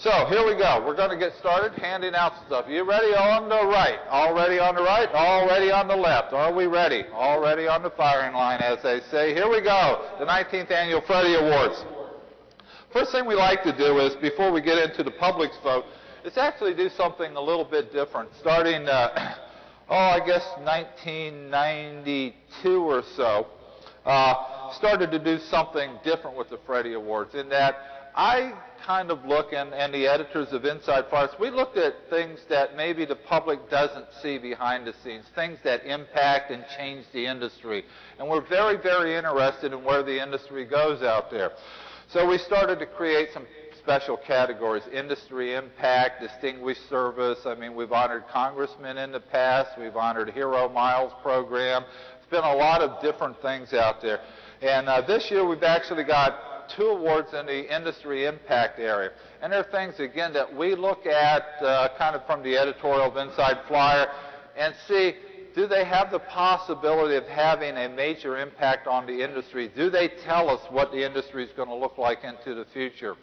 So here we go. We're going to get started handing out stuff. You ready on the right? All ready on the right? All ready on the left? Are we ready? All ready on the firing line, as they say. Here we go. The 19th Annual Freddie Awards. First thing we like to do is, before we get into the public's vote, is actually do something a little bit different. Starting, I guess 1992 or so, started to do something different with the Freddie Awards, in that I kind of look, and the editors of Inside Flyers, we looked at things that maybe the public doesn't see behind the scenes, things that impact and change the industry. And we're very, very interested in where the industry goes out there. So we started to create some special categories: industry impact, distinguished service. I mean, we've honored congressmen in the past. We've honored Hero Miles program. It's been a lot of different things out there. And this year we've actually got 2 awards in the industry impact area. And they're things, again, that we look at kind of from the editorial of Inside Flyer and see, do they have the possibility of having a major impact on the industry? Do they tell us what the industry is going to look like into the future?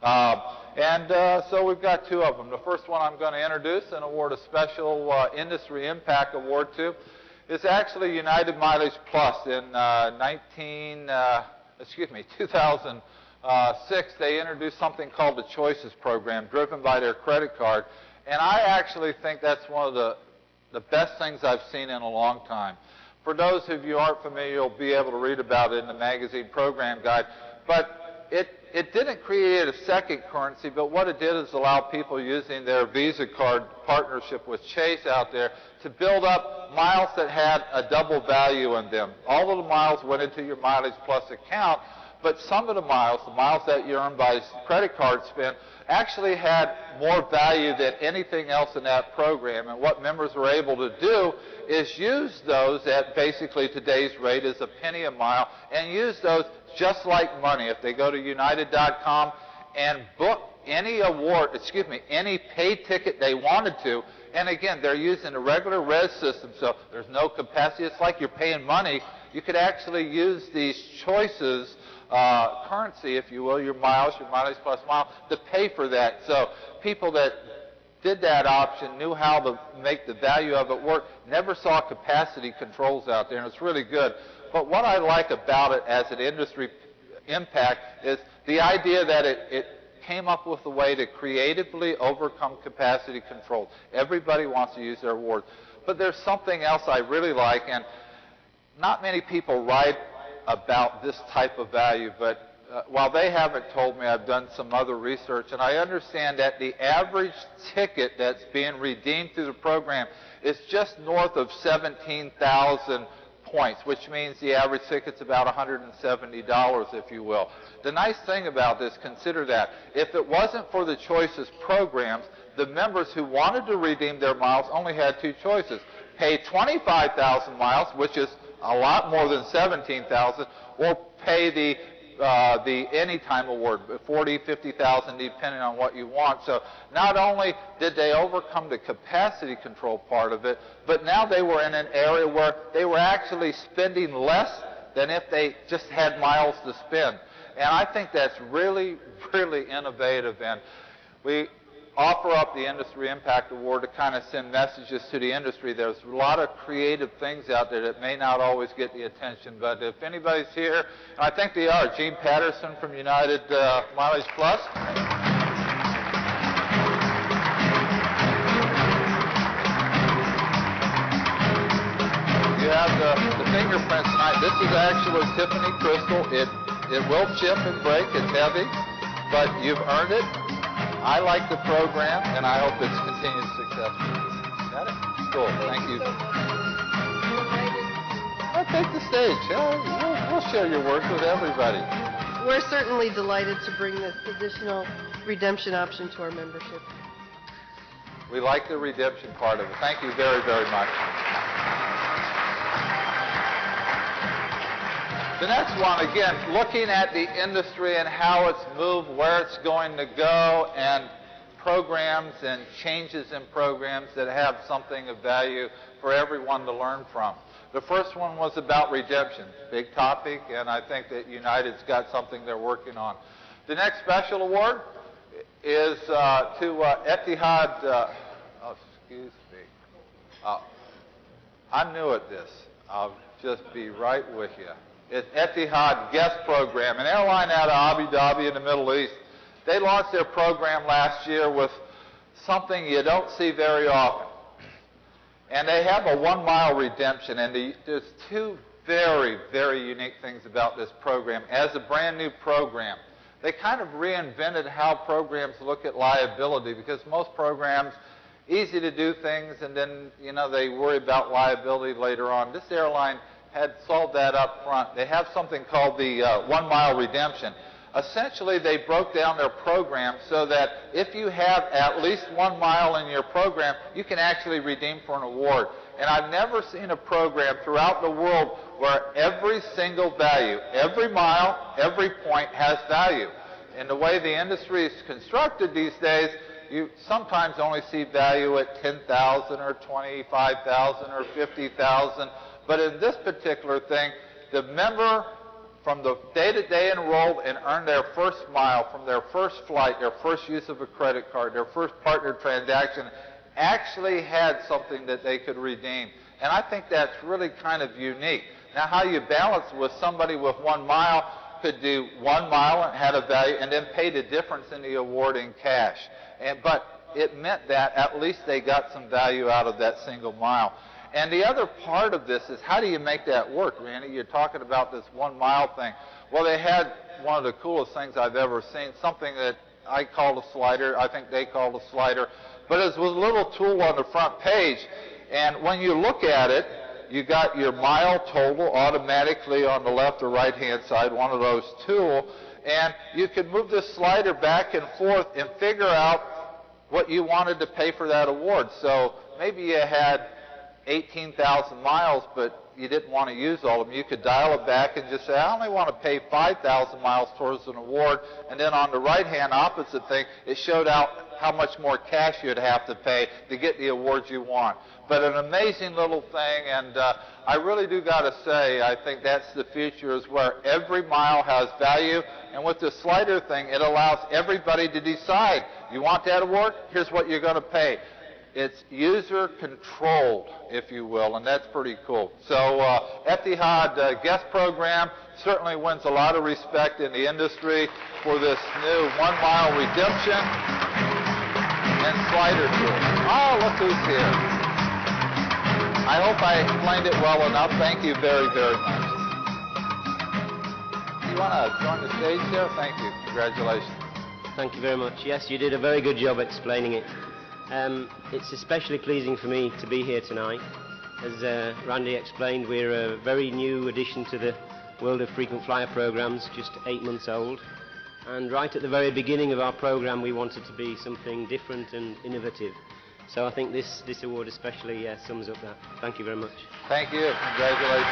So we've got 2 of them. The first one I'm going to introduce and award a special industry impact award to is actually United Mileage Plus. In 2006, they introduced something called the Choices Program, driven by their credit card. And I actually think that's one of the best things I've seen in a long time. For those of you who aren't familiar, you'll be able to read about it in the magazine program guide. But it didn't create a second currency, but what it did is allow people using their Visa card partnership with Chase out there to build up miles that had a double value in them. All of the miles went into your Mileage Plus account, but some of the miles that you earned by credit card spend, actually had more value than anything else in that program. And what members were able to do is use those at basically today's rate as a penny a mile, and use those just like money. If they go to United.com and book any any paid ticket they wanted to, and again, they're using a regular res system, so there's no capacity. It's like you're paying money. You could actually use these choices currency, if you will, your miles, your Mileage Plus mile, to pay for that. So people that did that option knew how to make the value of it work, never saw capacity controls out there, and it's really good. But what I like about it as an industry impact is the idea that it came up with a way to creatively overcome capacity controls. Everybody wants to use their awards. But there's something else I really like, and not many people write about this type of value, but while they haven't told me, I've done some other research, and I understand that the average ticket that's being redeemed through the program is just north of 17,000 points, which means the average ticket's about $170, if you will. The nice thing about this, consider that, if it wasn't for the Choices programs, the members who wanted to redeem their miles only had 2 choices: pay 25,000 miles, which is a lot more than 17,000, or pay the Anytime Award, 40, 50,000, depending on what you want. So not only did they overcome the capacity control part of it, but now they were in an area where they were actually spending less than if they just had miles to spend. And I think that's really, really innovative. And we offer up the Industry Impact Award to kind of send messages to the industry. There's a lot of creative things out there that may not always get the attention, but if anybody's here, and I think they are, Gene Patterson from United Mileage Plus. You have the fingerprints tonight. This is actually Tiffany crystal. It will chip and break. It's heavy, but you've earned it. I like the program, and I hope it's continued success. Got it? Cool. Thank you. I'll take the stage. We'll share your work with everybody. We're certainly delighted to bring this additional redemption option to our membership. We like the redemption part of it. Thank you very, very much. The next one, again, looking at the industry and how it's moved, where it's going to go, and programs and changes in programs that have something of value for everyone to learn from. The first one was about redemption. Big topic, and I think that United's got something they're working on. The next special award is to Etihad. Oh, excuse me. I'm new at this. I'll just be right with you. It's Etihad Guest Program, an airline out of Abu Dhabi in the Middle East. They launched their program last year with something you don't see very often. And they have a 1 mile redemption, and there's two very, very unique things about this program. As a brand new program, they kind of reinvented how programs look at liability, because most programs, easy to do things, and then, you know, they worry about liability later on. This airline had solved that up front. They have something called the 1 mile redemption. Essentially, they broke down their program so that if you have at least 1 mile in your program, you can actually redeem for an award. And I've never seen a program throughout the world where every single value, every mile, every point has value. And the way the industry is constructed these days, you sometimes only see value at 10,000 or 25,000 or 50,000. But in this particular thing, the member from the day that they enrolled and earned their first mile from their first flight, their first use of a credit card, their first partner transaction, actually had something that they could redeem. And I think that's really kind of unique. Now, how you balance with somebody with 1 mile could do 1 mile and had a value and then pay the difference in the award in cash. But it meant that at least they got some value out of that single mile. And the other part of this is, how do you make that work, Randy? You're talking about this 1 mile thing. Well, they had one of the coolest things I've ever seen, something that I called a slider. I think they called a slider. But it was a little tool on the front page. And when you look at it, you got your mile total automatically on the left or right-hand side, one of those tools. And you could move this slider back and forth and figure out what you wanted to pay for that award. So maybe you had 18,000 miles, but you didn't want to use all of them. You could dial it back and just say, I only want to pay 5,000 miles towards an award. And then on the right-hand opposite thing, it showed out how much more cash you'd have to pay to get the awards you want. But an amazing little thing, and I really do got to say, I think that's the future, is where every mile has value. And with the slider thing, it allows everybody to decide, you want that award? Here's what you're going to pay. It's user-controlled, if you will, and that's pretty cool. So Etihad Guest Program certainly wins a lot of respect in the industry for this new 1 mile redemption and slider tool. Oh, look who's here. I hope I explained it well enough. Thank you very, very much. You want to join the stage there? Thank you. Congratulations. Thank you very much. Yes, you did a very good job explaining it. It's especially pleasing for me to be here tonight. As Randy explained, we're a very new addition to the world of frequent flyer programs, just 8 months old. And right at the very beginning of our program, we wanted to be something different and innovative. So I think this award especially sums up that. Thank you very much. Thank you. Congratulations.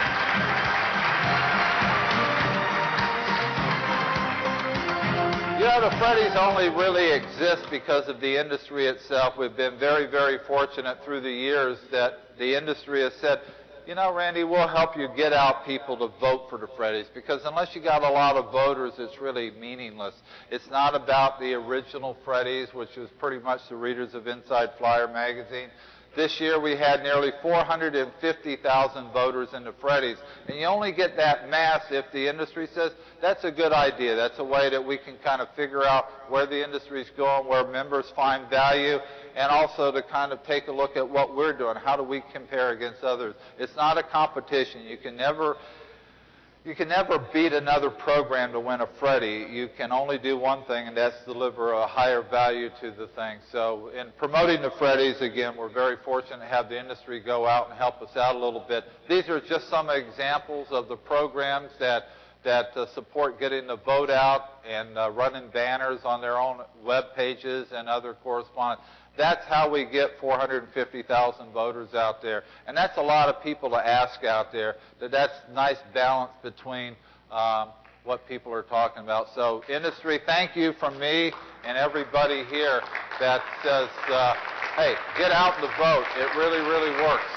You know, the Freddies only really exist because of the industry itself. We've been very, very fortunate through the years that the industry has said, you know, Randy, we'll help you get out people to vote for the Freddies, because unless you got a lot of voters, it's really meaningless. It's not about the original Freddies, which is pretty much the readers of Inside Flyer magazine. This year we had nearly 450,000 voters in the Freddies. And you only get that mass if the industry says, that's a good idea. That's a way that we can kind of figure out where the industry is going, where members find value, and also to kind of take a look at what we're doing. How do we compare against others? It's not a competition. You can never beat another program to win a Freddie. You can only do one thing, and that's deliver a higher value to the thing. So in promoting the Freddies, again, we're very fortunate to have the industry go out and help us out a little bit. These are just some examples of the programs that support getting the vote out and running banners on their own web pages and other correspondence. That's how we get 450,000 voters out there. And that's a lot of people to ask out there. That's nice balance between what people are talking about. So industry, thank you from me and everybody here that says, hey, get out and vote. It really, really works.